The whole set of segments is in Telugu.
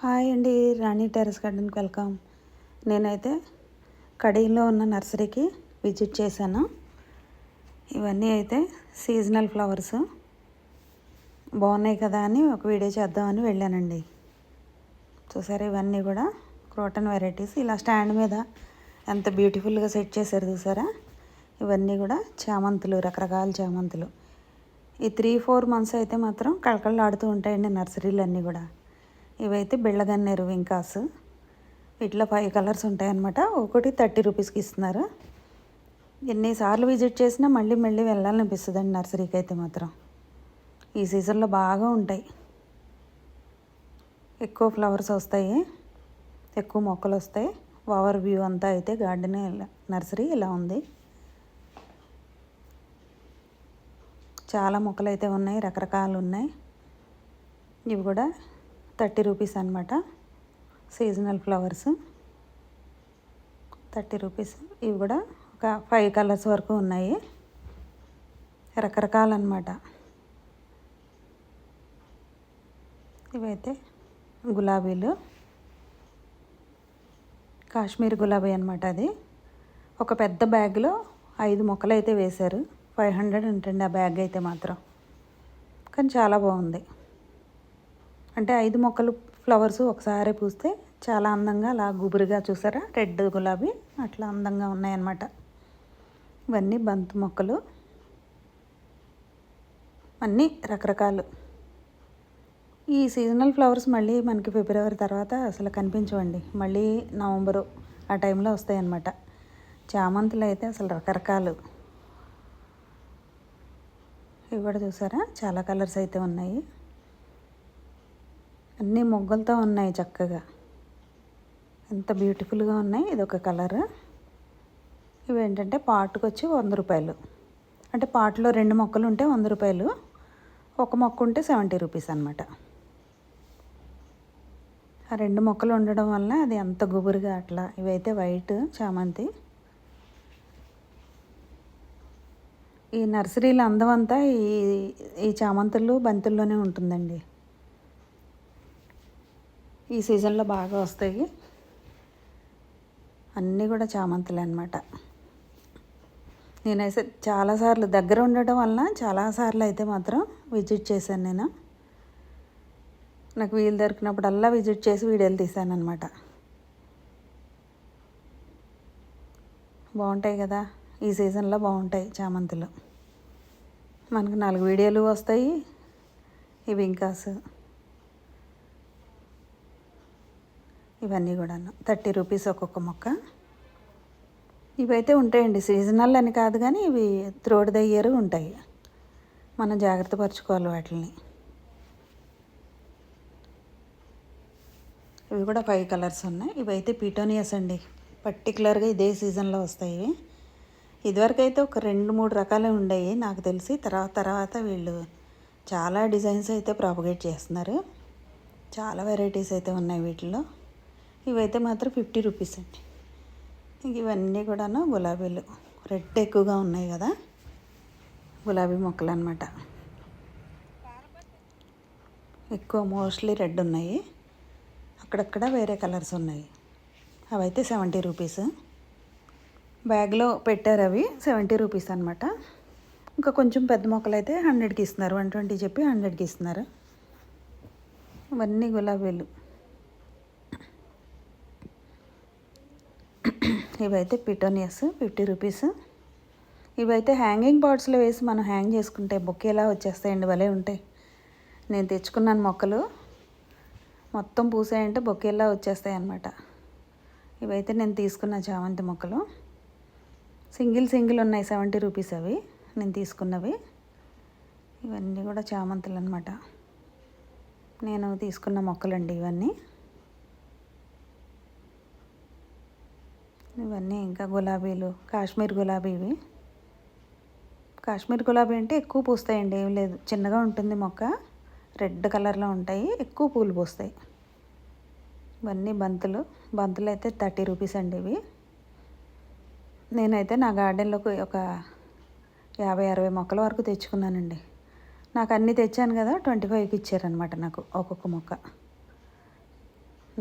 హాయ్ అండి, రాణి టెర్రస్ గార్డెన్కి వెల్కమ్. నేనైతే కడిలో ఉన్న నర్సరీకి విజిట్ చేశాను. ఇవన్నీ అయితే సీజనల్ ఫ్లవర్స్ బాగున్నాయి కదా అని ఒక వీడియో చేద్దామని వెళ్ళానండి. చూసారా, ఇవన్నీ కూడా క్రోటన్ వెరైటీస్. ఇలా స్టాండ్ మీద ఎంత బ్యూటిఫుల్గా సెట్ చేశారు చూసారా. ఇవన్నీ కూడా చామంతులు, రకరకాల చామంతులు. ఈ 3-4 మంత్స్ అయితే మాత్రం కళకళలాడుతూ ఉంటాయండి నర్సరీలు అన్నీ కూడా. ఇవైతే బిళ్ళగన్నేరు వింకాస్. వీటిలో 5 కలర్స్ ఉంటాయన్నమాట. ఒకటి 30 రూపీస్కి ఇస్తున్నారు. ఎన్నిసార్లు విజిట్ చేసినా మళ్ళీ మళ్ళీ వెళ్ళాలనిపిస్తుందండి నర్సరీకి అయితే మాత్రం. ఈ సీజన్లో బాగా ఉంటాయి, ఎక్కువ ఫ్లవర్స్ వస్తాయి, ఎక్కువ మొక్కలు వస్తాయి. ఓవర్ వ్యూ అంతా అయితే గార్డెన్ నర్సరీ ఇలా ఉంది. చాలా మొక్కలు అయితే ఉన్నాయి, రకరకాలు ఉన్నాయి. ఇవి కూడా 30 రూపీస్ అనమాట. Seasonal flowers 30 rupees. ఇవి కూడా ఒక 5 కలర్స్ వరకు ఉన్నాయి, రకరకాలు అనమాట. ఇవైతే గులాబీలు, కాశ్మీర్ గులాబీ అనమాట. అది ఒక పెద్ద బ్యాగ్లో 5 మొక్కలు అయితే వేశారు. 500 ఉంటుంది ఆ బ్యాగ్ అయితే మాత్రం. కానీ చాలా బాగుంది. అంటే 5 మొక్కలు ఫ్లవర్స్ ఒకసారి పూస్తే చాలా అందంగా అలా గుబురుగా, చూసారా, రెడ్ గులాబీ అట్లా అందంగా ఉన్నాయన్నమాట. ఇవన్నీ బంతి మొక్కలు, అన్నీ రకరకాలు. ఈ సీజనల్ ఫ్లవర్స్ మళ్ళీ మనకి ఫిబ్రవరి తర్వాత అసలు కనిపించవండి. మళ్ళీ నవంబరు ఆ టైంలో వస్తాయి అన్నమాట. చామంతులు అయితే అసలు రకరకాలు. ఇవి కూడా చూసారా, చాలా కలర్స్ అయితే ఉన్నాయి. అన్నీ మొగ్గలతో ఉన్నాయి చక్కగా, ఎంత బ్యూటిఫుల్గా ఉన్నాయి. ఇదొక కలర్. ఇవి ఏంటంటే పాటుకు వచ్చి 100 రూపాయలు. అంటే పాటులో 2 మొక్కలు ఉంటే 100 రూపాయలు, ఒక మొక్క ఉంటే 70 రూపీస్ అనమాట. ఆ 2 మొక్కలు ఉండడం వల్ల అది అంత గుబురుగా అట్లా. ఇవైతే వైట్ చామంతి. ఈ నర్సరీలో అందం అంతా ఈ చామంతులు బంతుల్లోనే ఉంటుందండి. ఈ సీజన్లో బాగా వస్తాయి. అన్నీ కూడా చామంతులే అనమాట. నేనైతే చాలాసార్లు దగ్గర ఉండటం వలన చాలాసార్లు అయితే మాత్రం విజిట్ చేశాను. నాకు వీలు దొరికినప్పుడల్లా విజిట్ చేసి వీడియోలు తీశాను అనమాట. బాగుంటాయి కదా, ఈ సీజన్లో బాగుంటాయి చామంతులు. మనకు 4 వీడియోలు వస్తాయి. ఇవి ఇంకాస్, ఇవన్నీ కూడా 30 రూపీస్ ఒక్కొక్క మొక్క. ఇవైతే ఉంటాయండి, సీజనల్ అని కాదు కానీ ఇవి త్రోట్ ద ఇయర్ ఉంటాయి. మనం జాగ్రత్త పరచుకోవాలి వాటిని. ఇవి కూడా 5 కలర్స్ ఉన్నాయి. ఇవైతే పీటోనియాస్ అండి. పర్టికులర్గా ఇదే సీజన్లో వస్తాయి. ఇదివరకు అయితే ఒక 2-3 రకాలే ఉండేవి నాకు తెలిసి. తర్వాత వీళ్ళు చాలా డిజైన్స్ అయితే ప్రాపగేట్ చేస్తున్నారు. చాలా వెరైటీస్ అయితే ఉన్నాయి వీటిలో. ఇవైతే మాత్రం 50 రూపీస్ అండి. ఇవన్నీ కూడాను గులాబీలు, రెడ్ ఎక్కువగా ఉన్నాయి కదా, గులాబీ మొక్కలు అనమాట. ఎక్కువ మోస్ట్లీ రెడ్ ఉన్నాయి, అక్కడక్కడ వేరే కలర్స్ ఉన్నాయి. అవైతే 70 రూపీస్. బ్యాగ్లో పెట్టారు, అవి 70 రూపీస్ అనమాట. ఇంకా కొంచెం పెద్ద మొక్కలు అయితే 100కి ఇస్తున్నారు. 120 చెప్పి 100కి ఇస్తున్నారు. ఇవన్నీ గులాబీలు. ఇవైతే పిటోనియస్ 50 రూపీస్. ఇవైతే హ్యాంగింగ్ పాట్స్లో వేసి మనం హ్యాంగ్ చేసుకుంటే బొకేలా వచ్చేస్తాయండి, భలే ఉంటాయి. నేను తెచ్చుకున్నాను మొక్కలు, మొత్తం పూసాయంటే బొకేలా వచ్చేస్తాయి అన్నమాట. ఇవైతే నేను తీసుకున్న చామంతి మొక్కలు. సింగిల్ ఉన్నాయి, 70 రూపీస్ అవి నేను తీసుకున్నవి. ఇవన్నీ కూడా చామంతులు అనమాట. నేను తీసుకున్న మొక్కలండి ఇవన్నీ. ఇవన్నీ ఇంకా గులాబీలు, కాశ్మీర్ గులాబీ. ఇవి కాశ్మీర్ గులాబీ అంటే ఎక్కువ పూస్తాయండి, ఏం లేదు, చిన్నగా ఉంటుంది మొక్క, రెడ్ కలర్లో ఉంటాయి, ఎక్కువ పూలు పూస్తాయి. ఇవన్నీ బంతులు అయితే 30 రూపీస్ అండి ఇవి. నేనైతే నా గార్డెన్లోకి ఒక 50-60 మొక్కల వరకు తెచ్చుకున్నానండి. నాకు అన్నీ తెచ్చాను కదా, 25కి ఇచ్చారనమాట నాకు ఒక్కొక్క మొక్క.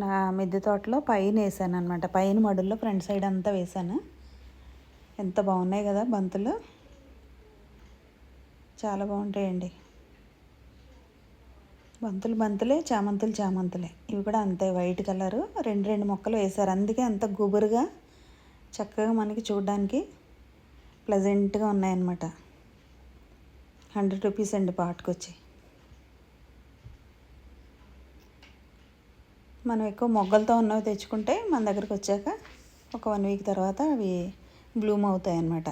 నా మిద్దె తోటలో పైన వేసాను అనమాట. పైన మడుల్లో ఫ్రంట్ సైడ్ అంతా వేసాను. ఎంత బాగున్నాయి కదా బంతులు, చాలా బాగుంటాయండి. బంతులే, చామంతులే. ఇవి కూడా అంతే వైట్ కలరు. రెండు మొక్కలు వేశారు, అందుకే అంత గుబురుగా చక్కగా మనకి చూడడానికి ప్లెజెంట్గా ఉన్నాయన్నమాట. 100 రూపీస్ అండి పాటుకు వచ్చి. మనం ఎక్కువ మొగ్గలతో ఉన్నవి తెచ్చుకుంటే మన దగ్గరికి వచ్చాక ఒక 1 వీక్ తర్వాత అవి బ్లూమ్ అవుతాయి అన్నమాట.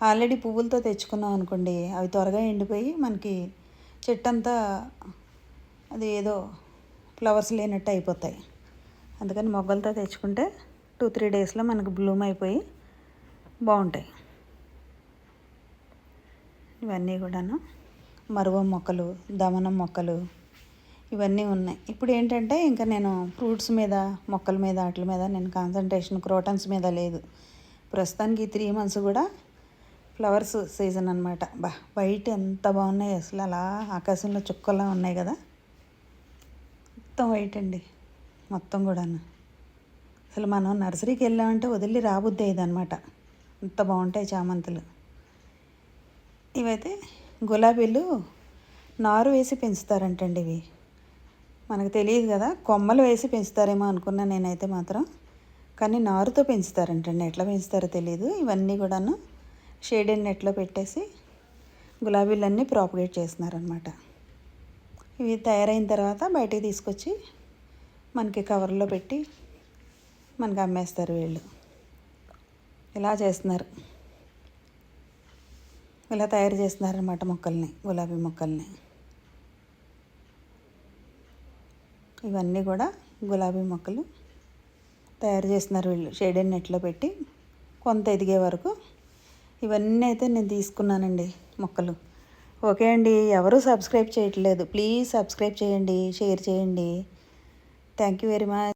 ఆల్రెడీ పువ్వులతో తెచ్చుకున్నాం అనుకోండి, అవి త్వరగా ఎండిపోయి మనకి చెట్టు అంతా అది ఏదో ఫ్లవర్స్ లేనట్టు అయిపోతాయి. అందుకని మొగ్గలతో తెచ్చుకుంటే 2-3 డేస్లో మనకు బ్లూమ్ అయిపోయి బాగుంటాయి. ఇవన్నీ కూడాను మరువం మొక్కలు, దమనం మొక్కలు ఇవన్నీ ఉన్నాయి. ఇప్పుడు ఏంటంటే ఇంకా నేను ఫ్రూట్స్ మీద, మొక్కల మీద, వాటి మీద నేను కాన్సన్ట్రేషన్ క్రోటన్స్ మీద లేదు. ప్రస్తుతానికి ఈ 3 months కూడా ఫ్లవర్స్ సీజన్ అనమాట. బయట ఎంత బాగున్నాయి అసలు, అలా ఆకాశంలో చుక్కలా ఉన్నాయి కదా. మొత్తం వైట్ అండి, మొత్తం కూడాను. అసలు మనం నర్సరీకి వెళ్ళామంటే వదిలి రాబుద్ది అయ్యేదన్నమాట, అంత బాగుంటాయి చామంతులు. ఇవైతే గులాబీలు నారు వేసి పెంచుతారంటండి. ఇవి మనకు తెలియదు కదా, కొమ్మలు వేసి పెంచుతారేమో అనుకున్నా నేనైతే మాత్రం. కానీ నారుతో పెంచుతారంటండి, ఎట్లా పెంచుతారో తెలియదు. ఇవన్నీ కూడాను షేడెడ్ నెట్లో పెట్టేసి గులాబీలన్నీ ప్రాపగేట్ చేస్తున్నారనమాట. ఇవి తయారైన తర్వాత బయటికి తీసుకొచ్చి మనకి కవర్లో పెట్టి మనకి అమ్మేస్తారు వీళ్ళు. ఇలా చేస్తున్నారు, ఇలా తయారు చేస్తున్నారన్నమాట మొక్కల్ని, గులాబీ మొక్కల్ని. ఇవన్నీ కూడా గులాబీ మొక్కలు తయారు చేస్తున్నారు వీళ్ళు షేడెడ్ నెట్లో పెట్టి కొంత ఎదిగే వరకు. ఇవన్నీ అయితే నేను తీసుకున్నానండి మొక్కలు. ఓకే అండి, ఎవరు సబ్స్క్రైబ్ చేయట్లేదు, ప్లీజ్ సబ్స్క్రైబ్ చేయండి, షేర్ చేయండి. Thank you very much.